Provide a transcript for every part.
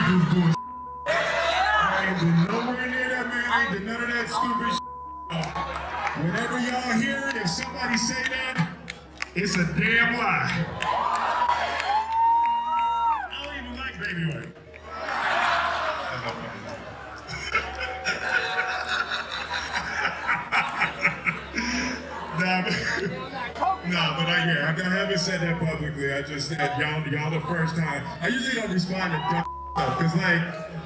just doing I ain't been nowhere near that, man. I ain't did none of that stupid Whenever y'all hear it, if somebody say that, it's a damn lie. I don't even like baby oil. But I haven't said that publicly. I just said y'all the first time. I usually don't respond to dumb stuff because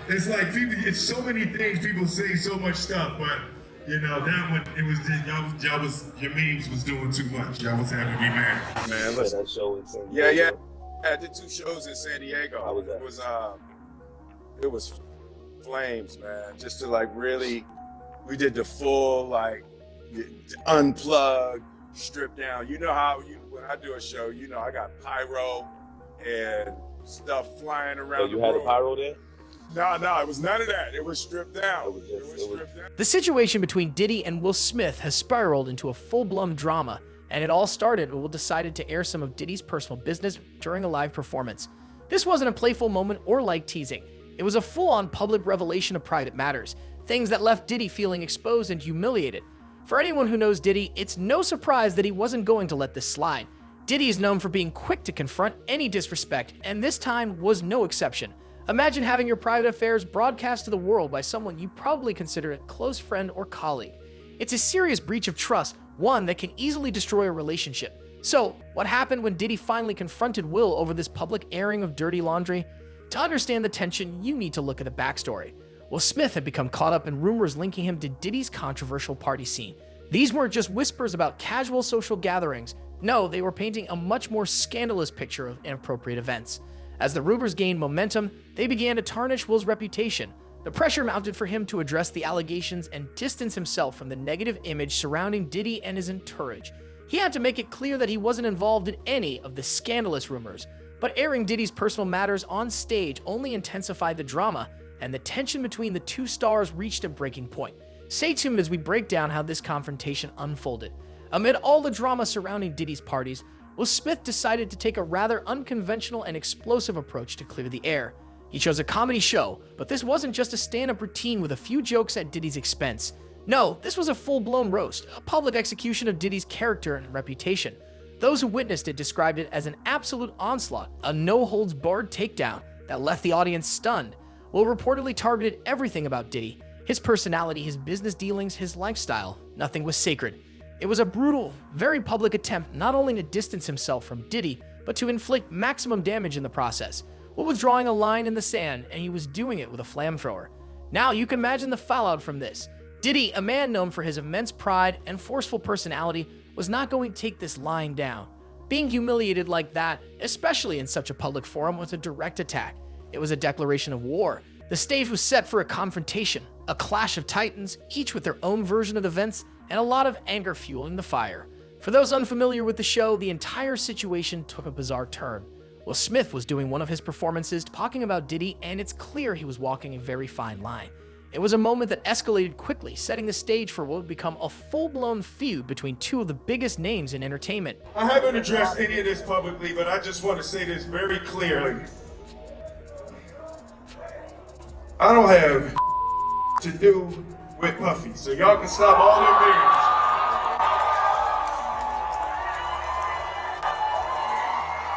it's like people. It's so many things people say, so much stuff. But you know that one, it was y'all was your memes was doing too much. Y'all was having me mad. Man, listen. That show in San Diego. Yeah. I did 2 shows in San Diego. How was that? It was flames, man. Just to like really, we did the full like unplug, strip down. You know how when I do a show, you know I got pyro and stuff flying around. So you had a pyro there? No, it was none of that. It was stripped down. It was stripped down. The situation between Diddy and Will Smith has spiraled into a full-blown drama, and it all started when Will decided to air some of Diddy's personal business during a live performance. This wasn't a playful moment or light teasing. It was a full-on public revelation of private matters, things that left Diddy feeling exposed and humiliated. For anyone who knows Diddy, it's no surprise that he wasn't going to let this slide. Diddy is known for being quick to confront any disrespect, and this time was no exception. Imagine having your private affairs broadcast to the world by someone you probably consider a close friend or colleague. It's a serious breach of trust, one that can easily destroy a relationship. So, what happened when Diddy finally confronted Will over this public airing of dirty laundry? To understand the tension, you need to look at the backstory. Will Smith had become caught up in rumors linking him to Diddy's controversial party scene. These weren't just whispers about casual social gatherings. No, they were painting a much more scandalous picture of inappropriate events. As the rumors gained momentum, they began to tarnish Will's reputation. The pressure mounted for him to address the allegations and distance himself from the negative image surrounding Diddy and his entourage. He had to make it clear that he wasn't involved in any of the scandalous rumors, but airing Diddy's personal matters on stage only intensified the drama, and the tension between the two stars reached a breaking point. Stay tuned as we break down how this confrontation unfolded. Amid all the drama surrounding Diddy's parties, Will Smith decided to take a rather unconventional and explosive approach to clear the air. He chose a comedy show, but this wasn't just a stand-up routine with a few jokes at Diddy's expense. No, this was a full-blown roast, a public execution of Diddy's character and reputation. Those who witnessed it described it as an absolute onslaught, a no-holds-barred takedown that left the audience stunned. Will reportedly targeted everything about Diddy: his personality, his business dealings, his lifestyle. Nothing was sacred. It was a brutal, very public attempt not only to distance himself from Diddy, but to inflict maximum damage in the process. Will was drawing a line in the sand, and he was doing it with a flamethrower. Now you can imagine the fallout from this. Diddy, a man known for his immense pride and forceful personality, was not going to take this lying down. Being humiliated like that, especially in such a public forum, was a direct attack. It was a declaration of war. The stage was set for a confrontation, a clash of titans, each with their own version of events, and a lot of anger fueling the fire. For those unfamiliar with the show, the entire situation took a bizarre turn. Will Smith was doing one of his performances talking about Diddy, and it's clear he was walking a very fine line. It was a moment that escalated quickly, setting the stage for what would become a full-blown feud between two of the biggest names in entertainment. I haven't addressed any of this publicly, but I just want to say this very clearly. I don't have to do with Puffy, so y'all can stop all their meetings.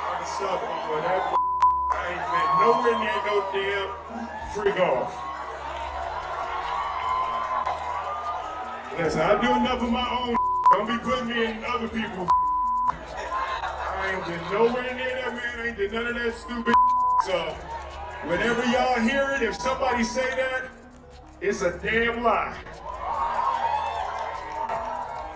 Y'all can stop all that. I ain't been nowhere near no damn freak off. Listen, I do enough of my own. Don't be putting me in other people's. I ain't been nowhere near that, man. I ain't did none of that stupid. So, whenever y'all hear it, if somebody say that, it's a damn lie.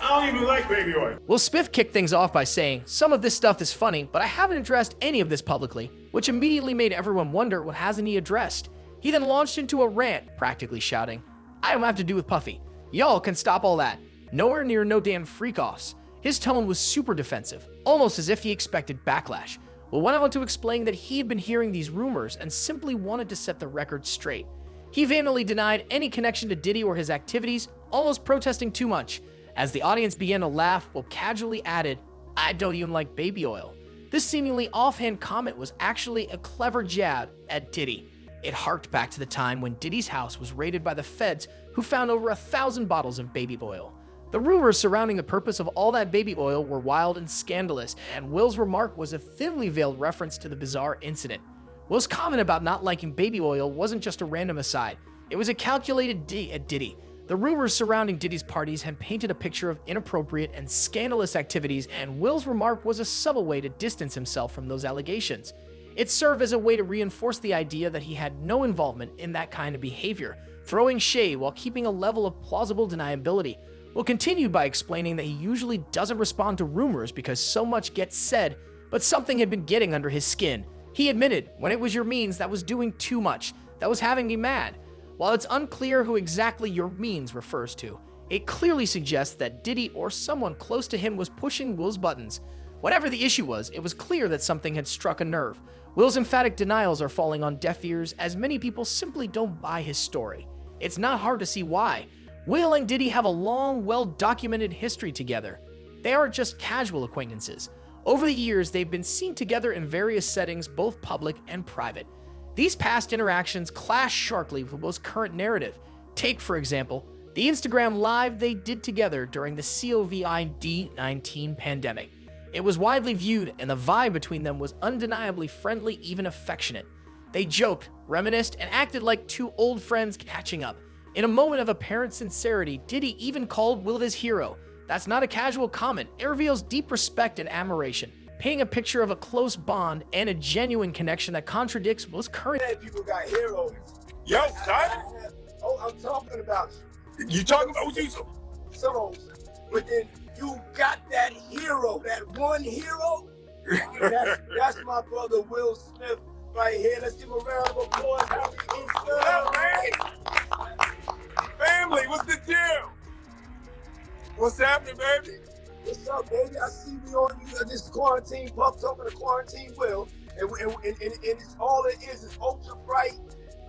I don't even like baby oil. Will Smith kicked things off by saying, "Some of this stuff is funny, but I haven't addressed any of this publicly," which immediately made everyone wonder what hasn't he addressed. He then launched into a rant, practically shouting, "I don't have to do with Puffy. Y'all can stop all that. Nowhere near no damn freak-offs." His tone was super defensive, almost as if he expected backlash. Will went on to explain that he had been hearing these rumors and simply wanted to set the record straight. He vehemently denied any connection to Diddy or his activities, almost protesting too much. As the audience began to laugh, Will casually added, "I don't even like baby oil." This seemingly offhand comment was actually a clever jab at Diddy. It harked back to the time when Diddy's house was raided by the feds, who found over 1,000 bottles of baby oil. The rumors surrounding the purpose of all that baby oil were wild and scandalous, and Will's remark was a thinly veiled reference to the bizarre incident. Will's comment about not liking baby oil wasn't just a random aside. It was a calculated dig at Diddy. The rumors surrounding Diddy's parties had painted a picture of inappropriate and scandalous activities, and Will's remark was a subtle way to distance himself from those allegations. It served as a way to reinforce the idea that he had no involvement in that kind of behavior, throwing shade while keeping a level of plausible deniability. Will continued by explaining that he usually doesn't respond to rumors because so much gets said, but something had been getting under his skin. He admitted, when it was your means that was doing too much, that was having me mad. While it's unclear who exactly your means refers to, it clearly suggests that Diddy or someone close to him was pushing Will's buttons. Whatever the issue was, it was clear that something had struck a nerve. Will's emphatic denials are falling on deaf ears as many people simply don't buy his story. It's not hard to see why. Will and Diddy have a long, well-documented history together. They aren't just casual acquaintances. Over the years, they've been seen together in various settings, both public and private. These past interactions clash sharply with Will's current narrative. Take, for example, the Instagram Live they did together during the COVID-19 pandemic. It was widely viewed, and the vibe between them was undeniably friendly, even affectionate. They joked, reminisced, and acted like two old friends catching up. In a moment of apparent sincerity, Diddy even called Will his hero. That's not a casual comment. It reveals deep respect and admiration, painting a picture of a close bond and a genuine connection that contradicts Will's current. People got heroes. Yo, son. Oh, I'm talking about You talking about you? souls. But then you got that hero, that one hero. That's my brother Will Smith right here. Let's give a round of applause. Happy Easter. Family, what's the deal? What's happening, baby? What's up, baby? I see we on this quarantine pup talking to quarantine Will, and it's all it is ultra bright,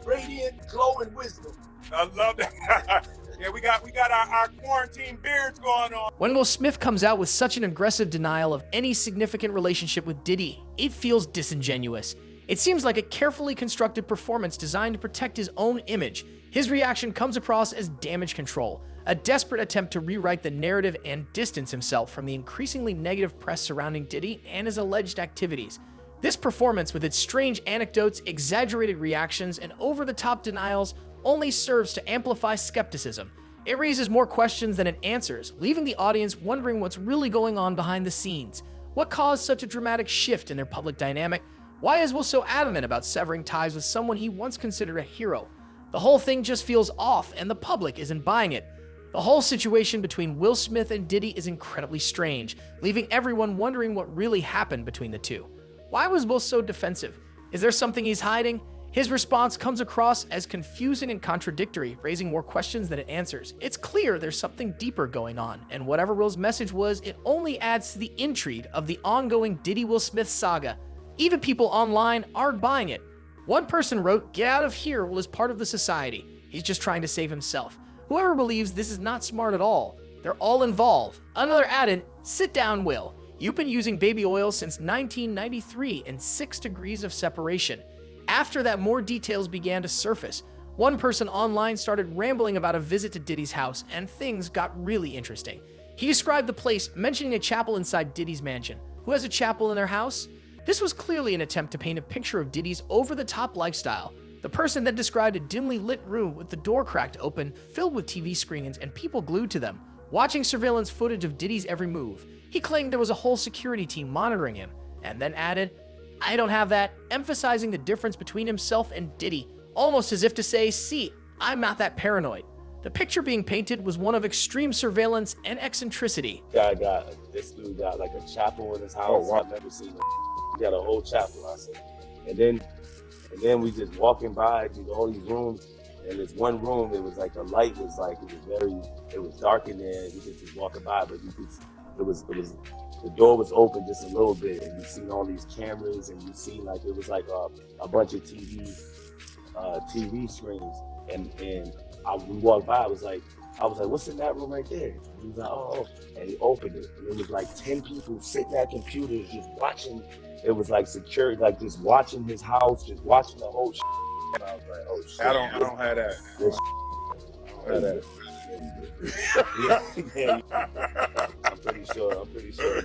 radiant, glowing wisdom. I love that. Yeah, we got our quarantine beards going on. When Will Smith comes out with such an aggressive denial of any significant relationship with Diddy, it feels disingenuous. It seems like a carefully constructed performance designed to protect his own image. His reaction comes across as damage control, a desperate attempt to rewrite the narrative and distance himself from the increasingly negative press surrounding Diddy and his alleged activities. This performance, with its strange anecdotes, exaggerated reactions, and over-the-top denials, only serves to amplify skepticism. It raises more questions than it answers, leaving the audience wondering what's really going on behind the scenes. What caused such a dramatic shift in their public dynamic? Why is Will so adamant about severing ties with someone he once considered a hero? The whole thing just feels off, and the public isn't buying it. The whole situation between Will Smith and Diddy is incredibly strange, leaving everyone wondering what really happened between the two. Why was Will so defensive? Is there something he's hiding? His response comes across as confusing and contradictory, raising more questions than it answers. It's clear there's something deeper going on, and whatever Will's message was, it only adds to the intrigue of the ongoing Diddy-Will Smith saga. Even people online aren't buying it. One person wrote, "Get out of here, Will is part of the society. He's just trying to save himself." Whoever believes this is not smart at all. They're all involved. Another added, "Sit down, Will. You've been using baby oil since 1993 in 6 degrees of separation." After that, more details began to surface. One person online started rambling about a visit to Diddy's house, and things got really interesting. He described the place, mentioning a chapel inside Diddy's mansion. Who has a chapel in their house? This was clearly an attempt to paint a picture of Diddy's over-the-top lifestyle. The person then described a dimly lit room with the door cracked open, filled with TV screens and people glued to them, watching surveillance footage of Diddy's every move. He claimed there was a whole security team monitoring him, and then added, "I don't have that," emphasizing the difference between himself and Diddy, almost as if to say, "See, I'm not that paranoid." The picture being painted was one of extreme surveillance and eccentricity. This dude got like a chapel in his house. I've never seen it. He got a whole chapel, I said. And then we just walking by through all these rooms, and this one room, it was like the light was like, it was dark in there. We just was walking by, but you could, the door was open just a little bit, and you seen all these cameras, and you seen like, it was like a bunch of TV screens, and we walked by, I was like, "What's in that room right there?" And he was like, "Oh," and he opened it, and it was like 10 people sitting at computers just watching. It was like security, like just watching his house, just watching the whole shit. And I was I don't have that. I don't have that. I'm pretty sure.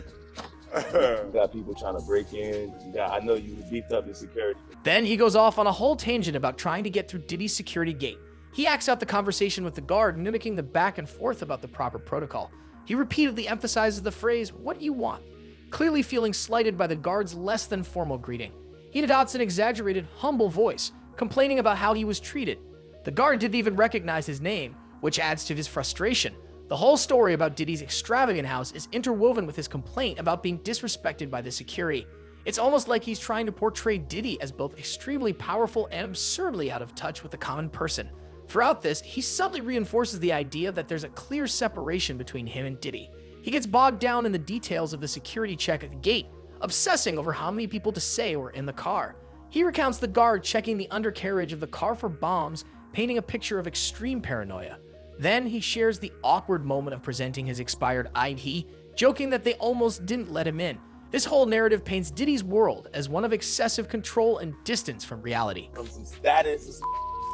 You got people trying to break in. I know you beefed up your security. Then he goes off on a whole tangent about trying to get through Diddy's security gate. He acts out the conversation with the guard, mimicking the back and forth about the proper protocol. He repeatedly emphasizes the phrase, "What do you want?" clearly feeling slighted by the guard's less than formal greeting. He adopts an exaggerated, humble voice, complaining about how he was treated. The guard didn't even recognize his name, which adds to his frustration. The whole story about Diddy's extravagant house is interwoven with his complaint about being disrespected by the security. It's almost like he's trying to portray Diddy as both extremely powerful and absurdly out of touch with the common person. Throughout this, he subtly reinforces the idea that there's a clear separation between him and Diddy. He gets bogged down in the details of the security check at the gate, obsessing over how many people to say were in the car. He recounts the guard checking the undercarriage of the car for bombs, painting a picture of extreme paranoia. Then he shares the awkward moment of presenting his expired ID, joking that they almost didn't let him in. This whole narrative paints Diddy's world as one of excessive control and distance from reality. From some status,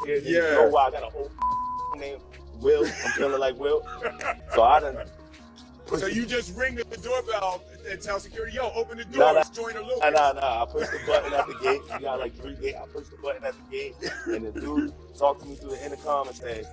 Yeah. you know why I got a whole name, Will. I'm feeling like Will. So I done. So you just ring the doorbell and tell security, "Yo, open the door, let's join the loop." Nah. I push the button at the gate. We got like 3 gates. I push the button at the gate, and the dude talked to me through the intercom and said,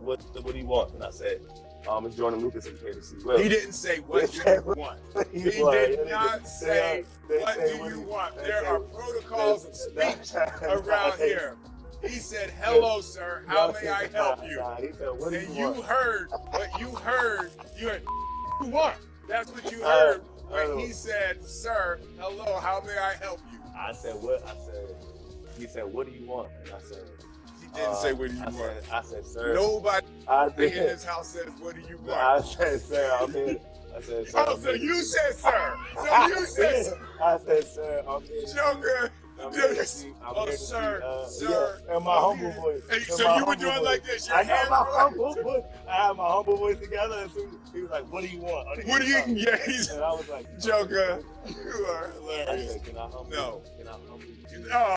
what do you want?" And I said, "It's Jordan Lucas in here to see Will." He didn't say, "What do you want?" He did not say, "What do you want?" There are protocols of speech around here. He said, "Hello, sir. How may I help you?" He said, "What do And you want?" you heard what you heard. You heard, "You want?" That's what you heard when he said, "Sir, hello. How may I help you?" I said, "What?" He said, "What do you want?" And I said, He didn't say, "What do you want?" I said, "Sir." Nobody I in said, this house says, "What do you want?" I said, "Sir, I'm here." I said, "Sir." Oh, so you said, "Sir." So you said, "Sir." I said, "Sir, I'm here." Joker. I'm here to see. Oh, sir, sir. Yeah, and my humble voice. Hey, And so my you were humble doing voice. like this. Your I got hand my was- humble voice. I had my humble voice together, and soon he was like, "What do you want?" What do you? Yeah, he's And I was like, Joker. You are I hilarious. said, "Can I humble you? No. Can I humble you?" Oh,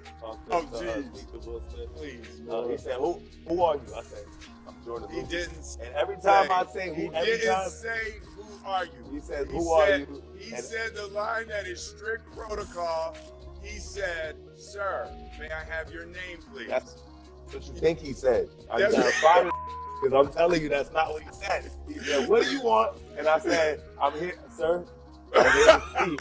Talk to, jeez. speak to Will Smith. please. He said, "Who are you?" I said, "I'm Jordan He Lucas." didn't. And every time I say He who, every didn't time say, "Who are you?" he said, He "Who are said- you?" He And said the line that is strict protocol. He said, "Sir, may I have your name, please?" That's what you think he said. I That's- got fired because I'm telling you that's not what he said. He said, "What do you want?" And I said, "I'm here, sir. I'm here to see.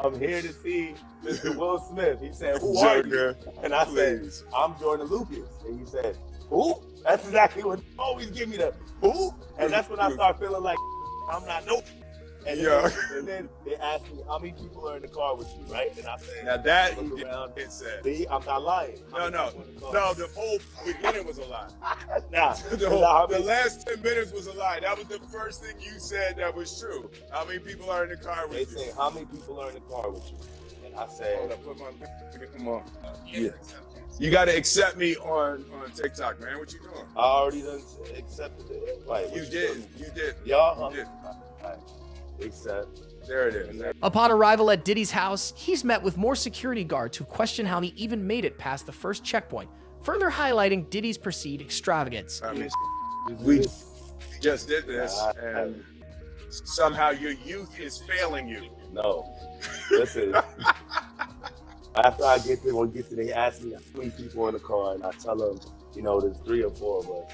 I'm here to see Mr. Will Smith." He said, "Who are you?" Joker, And I said, please. "I'm Jordan Lucas." And he said, "Who?" That's exactly what always give me the who. And that's when I start feeling like I'm not no. And Yeah. then they asked me, "How many people are in the car with you?" Right? And I said, Now that he "Look around." did said. See, I'm not lying. No, the whole beginning was a lie. Nah. The last 10 minutes was a lie. That was the first thing you said that was true. How many people are in the car They with you? say, "How many people are in the car with you?" And I Hold said, up, put my come on. Yeah. You gotta accept me on TikTok, man. What you doing? "I already done accepted the invite." You did. You did. Y'all, You did. accept. There it is. Upon arrival at Diddy's house, he's met with more security guards who question how he even made it past the first checkpoint, further highlighting Diddy's perceived extravagance. I mean, we just did this, and somehow your youth is failing you. No. Listen. After I get there, they ask me how many people in the car, and I tell them, there's 3 or 4 of us.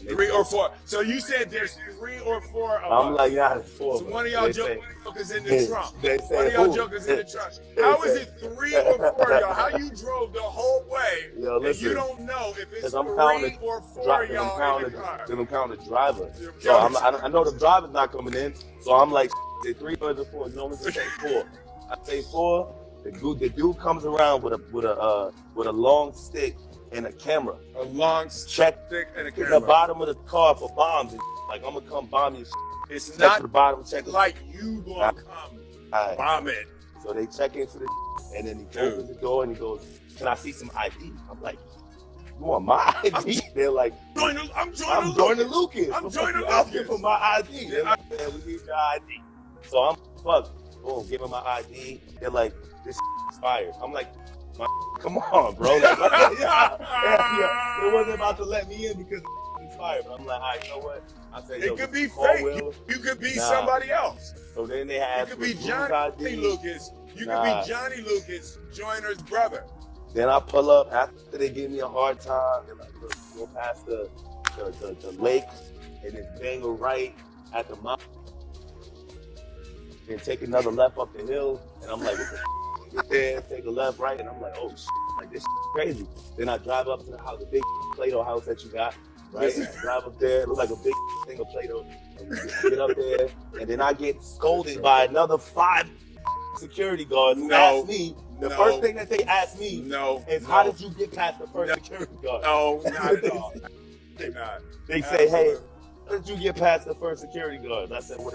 And they 3 say- or 4. So you said there's 3 or 4 of I'm us. like, "Yeah, it's 4 So of us." one of y'all They say- jokers in the trunk. They One say, of y'all "Who?" jokers in the trunk. How is it 3 or 4 of y'all? How you drove the whole way Yo, and listen. you don't know if it's 'Cause 3 I'm counting or 4 of y'all in the car? I'm counting the driver. You're So counting- I know the driver's not coming in. So I'm like, "Is it 3 or 4?" No one's saying 4. I say 4. The dude comes around with a long stick and a camera. A long Check stick and a the camera. bottom of the car for bombs. And like, I'm gonna come bomb you. It's Check not to the bottom. Check the like you gonna come Alright. bomb it. So they check into the and then he Dude. opens the door and he goes, "Can I see some ID?" I'm like, "You want my ID?" They're like, I'm "I'm Jordan Lucas. I'm What Jordan the fuck you asking Lucas. for my ID." They're like, "Man, we need your ID." So I'm fuck. Boom, give him my ID. They're like, "This expired." I'm like, "My Come on, bro. Like, yeah, it wasn't about to let me in because it's fire. But I'm like, all right, you know what? I said, It could be fake. You could be somebody else. So then they had You could be Johnny Lucas. You could be Johnny Lucas, Joyner's brother. Then I pull up after they give me a hard time. They're like, look, go past the lake and then bang a right at the mountain. Then take another left up the hill. And I'm like, what the get there, take a left, right. And I'm like, oh, like this crazy. Then I drive up to the house, the big Play-Doh house that you got. Right? And I drive up there, it looks like a big thing of Play-Doh. And we get up there, and then I get scolded by another 5 security guards who asked me, the first thing that they asked me is how did you get past the first security guard? No, not at all. They're not. They say, hey, how did you get past the first security guard? And I said, well,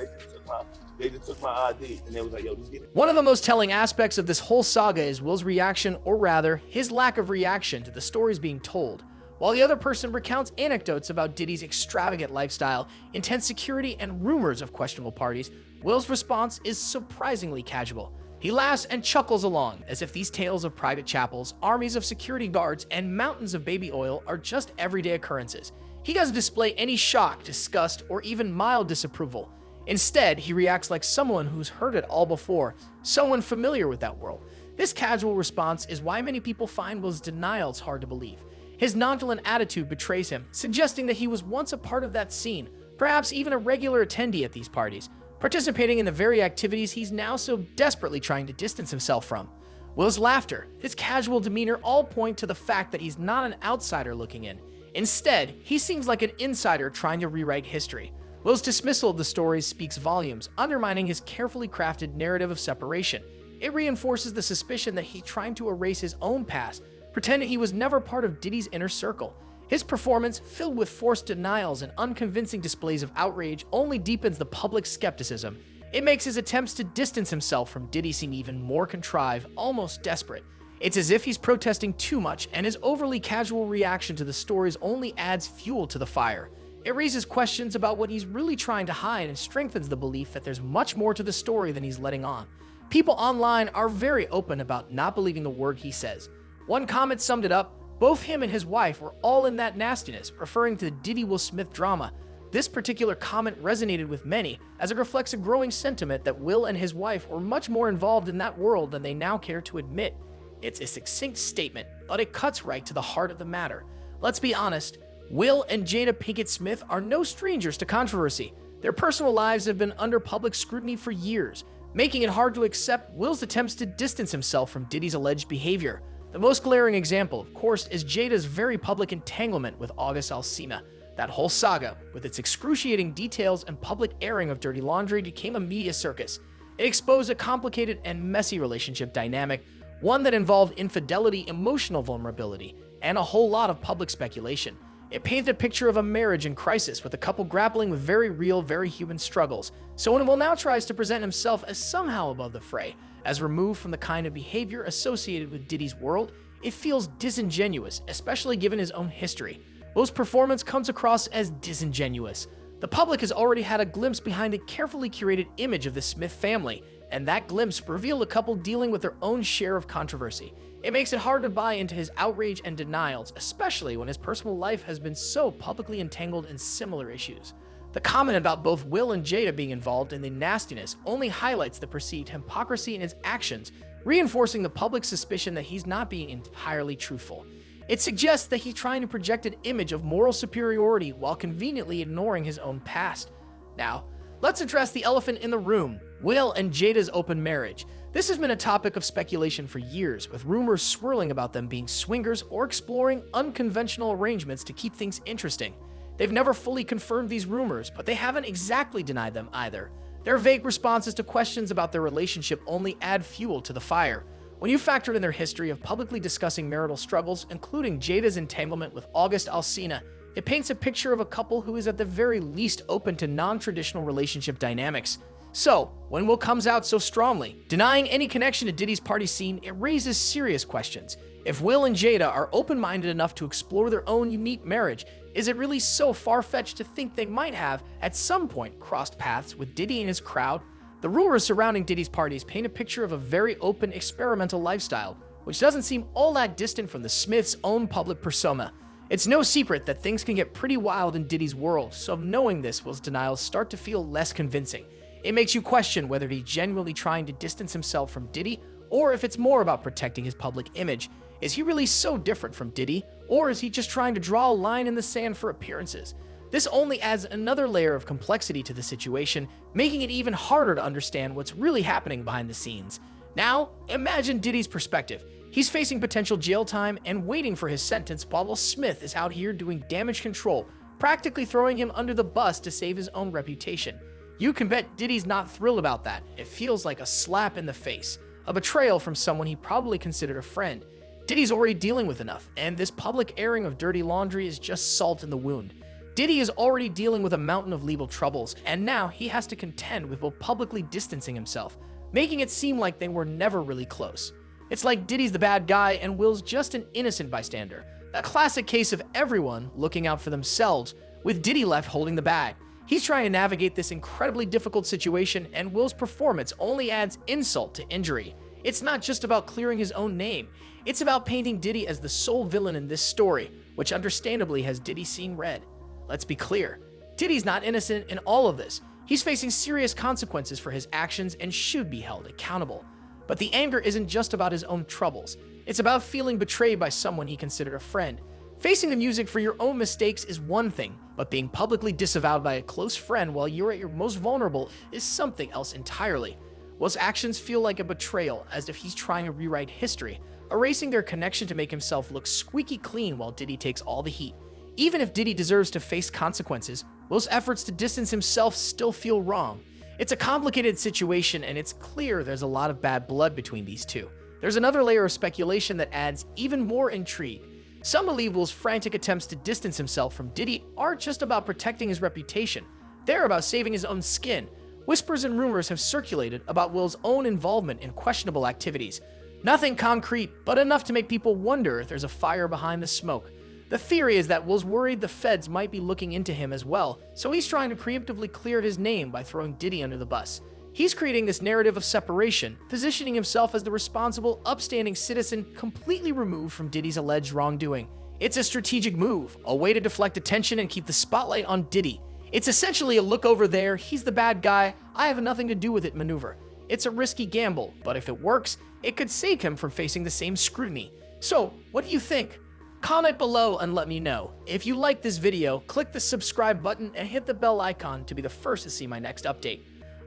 they just took my ID, and they was like, yo, just get it. One of the most telling aspects of this whole saga is Will's reaction, or rather, his lack of reaction to the stories being told. While the other person recounts anecdotes about Diddy's extravagant lifestyle, intense security, and rumors of questionable parties, Will's response is surprisingly casual. He laughs and chuckles along, as if these tales of private chapels, armies of security guards, and mountains of baby oil are just everyday occurrences. He doesn't display any shock, disgust, or even mild disapproval. Instead, he reacts like someone who's heard it all before, someone familiar with that world. This casual response is why many people find Will's denials hard to believe. His nonchalant attitude betrays him, suggesting that he was once a part of that scene, perhaps even a regular attendee at these parties, participating in the very activities he's now so desperately trying to distance himself from. Will's laughter, his casual demeanor all point to the fact that he's not an outsider looking in. Instead, he seems like an insider trying to rewrite history. Will's dismissal of the stories speaks volumes, undermining his carefully crafted narrative of separation. It reinforces the suspicion that he's trying to erase his own past, pretending he was never part of Diddy's inner circle. His performance, filled with forced denials and unconvincing displays of outrage, only deepens the public's skepticism. It makes his attempts to distance himself from Diddy seem even more contrived, almost desperate. It's as if he's protesting too much, and his overly casual reaction to the stories only adds fuel to the fire. It raises questions about what he's really trying to hide and strengthens the belief that there's much more to the story than he's letting on. People online are very open about not believing the word he says. One comment summed it up: both him and his wife were all in that nastiness, referring to the Diddy Will Smith drama. This particular comment resonated with many, as it reflects a growing sentiment that Will and his wife were much more involved in that world than they now care to admit. It's a succinct statement, but it cuts right to the heart of the matter. Let's be honest, Will and Jada Pinkett Smith are no strangers to controversy. Their personal lives have been under public scrutiny for years, making it hard to accept Will's attempts to distance himself from Diddy's alleged behavior. The most glaring example, of course, is Jada's very public entanglement with August Alsina. That whole saga, with its excruciating details and public airing of dirty laundry, became a media circus. It exposed a complicated and messy relationship dynamic, one that involved infidelity, emotional vulnerability, and a whole lot of public speculation. It painted a picture of a marriage in crisis, with a couple grappling with very real, very human struggles. So when Will now tries to present himself as somehow above the fray, as removed from the kind of behavior associated with Diddy's world, it feels disingenuous, especially given his own history. Will's performance comes across as disingenuous. The public has already had a glimpse behind a carefully curated image of the Smith family, and that glimpse revealed a couple dealing with their own share of controversy. It makes it hard to buy into his outrage and denials, especially when his personal life has been so publicly entangled in similar issues. The comment about both Will and Jada being involved in the nastiness only highlights the perceived hypocrisy in his actions, reinforcing the public's suspicion that he's not being entirely truthful. It suggests that he's trying to project an image of moral superiority while conveniently ignoring his own past. Now, let's address the elephant in the room: Will and Jada's open marriage. This has been a topic of speculation for years, with rumors swirling about them being swingers or exploring unconventional arrangements to keep things interesting. They've never fully confirmed these rumors, but they haven't exactly denied them either. Their vague responses to questions about their relationship only add fuel to the fire. When you factor in their history of publicly discussing marital struggles, including Jada's entanglement with August Alsina, it paints a picture of a couple who is at the very least open to non-traditional relationship dynamics. So, when Will comes out so strongly, denying any connection to Diddy's party scene, it raises serious questions. If Will and Jada are open-minded enough to explore their own unique marriage, is it really so far-fetched to think they might have, at some point, crossed paths with Diddy and his crowd? The rumors surrounding Diddy's parties paint a picture of a very open, experimental lifestyle, which doesn't seem all that distant from the Smiths' own public persona. It's no secret that things can get pretty wild in Diddy's world, so knowing this, Will's denials start to feel less convincing. It makes you question whether he's genuinely trying to distance himself from Diddy, or if it's more about protecting his public image. Is he really so different from Diddy, or is he just trying to draw a line in the sand for appearances? This only adds another layer of complexity to the situation, making it even harder to understand what's really happening behind the scenes. Now, imagine Diddy's perspective. He's facing potential jail time and waiting for his sentence while Will Smith is out here doing damage control, practically throwing him under the bus to save his own reputation. You can bet Diddy's not thrilled about that. It feels like a slap in the face, a betrayal from someone he probably considered a friend. Diddy's already dealing with enough, and this public airing of dirty laundry is just salt in the wound. Diddy is already dealing with a mountain of legal troubles, and now he has to contend with Will publicly distancing himself, making it seem like they were never really close. It's like Diddy's the bad guy and Will's just an innocent bystander. A classic case of everyone looking out for themselves, with Diddy left holding the bag. He's trying to navigate this incredibly difficult situation, and Will's performance only adds insult to injury. It's not just about clearing his own name, it's about painting Diddy as the sole villain in this story, which understandably has Diddy seeing red. Let's be clear, Diddy's not innocent in all of this. He's facing serious consequences for his actions and should be held accountable. But the anger isn't just about his own troubles. It's about feeling betrayed by someone he considered a friend. Facing the music for your own mistakes is one thing, but being publicly disavowed by a close friend while you're at your most vulnerable is something else entirely. Will's actions feel like a betrayal, as if he's trying to rewrite history, erasing their connection to make himself look squeaky clean while Diddy takes all the heat. Even if Diddy deserves to face consequences, Will's efforts to distance himself still feel wrong. It's a complicated situation, and it's clear there's a lot of bad blood between these two. There's another layer of speculation that adds even more intrigue. Some believe Will's frantic attempts to distance himself from Diddy aren't just about protecting his reputation. They're about saving his own skin. Whispers and rumors have circulated about Will's own involvement in questionable activities. Nothing concrete, but enough to make people wonder if there's a fire behind the smoke. The theory is that Will's worried the feds might be looking into him as well, so he's trying to preemptively clear his name by throwing Diddy under the bus. He's creating this narrative of separation, positioning himself as the responsible, upstanding citizen completely removed from Diddy's alleged wrongdoing. It's a strategic move, a way to deflect attention and keep the spotlight on Diddy. It's essentially a look over there, he's the bad guy, I have nothing to do with it maneuver. It's a risky gamble, but if it works, it could save him from facing the same scrutiny. So, what do you think? Comment below and let me know. If you like this video, click the subscribe button and hit the bell icon to be the first to see my next update.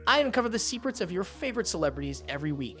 I uncover the secrets of your favorite celebrities every week.